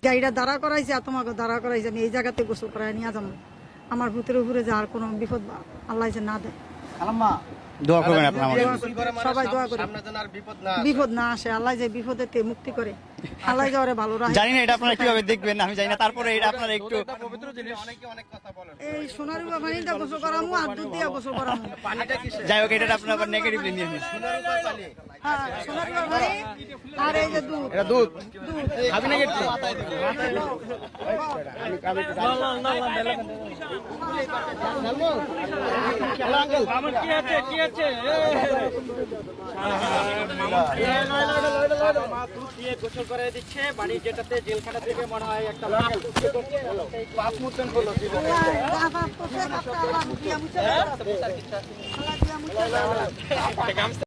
গাড়িটা দাঁড়া করাইছে আর তোমাকে দাঁড়া করাইছে, আমি এই জায়গাতে গোসল করাই নিয়ে যাবো। আমার ভূতের উপরে যার কোনো বিপদ আল্লাহ যে না দেয়। দোয়া করবেন আপনারা সবাই দোয়া করে বিপদ না আসে, আল্লাহ যে বিপদে মুক্তি করে, আল্লাহ যে ওরে ভালো রাখে। জানি না এটা আপনারা কিভাবে দেখবেন আমি জানি না, তারপরে এটা আপনারা একটু এই সোনার পানিটা গোসল করামু আর দুধ দিয়া গোসল করামু। যাই হোক, এটা আপনারা আবার নেগেটিভলি নিয়ে নিন। হ্যাঁ, সোনার পানি আর এই যে দুধ, এটা দুধ দুধ খাবি নাকি একটু? গোসল করে দিচ্ছে বাড়ি, যেটাতে জেলখানা থেকে মনে হয় একটা পাপ মোচন হলো। আল্লাহ দিয়া মুছে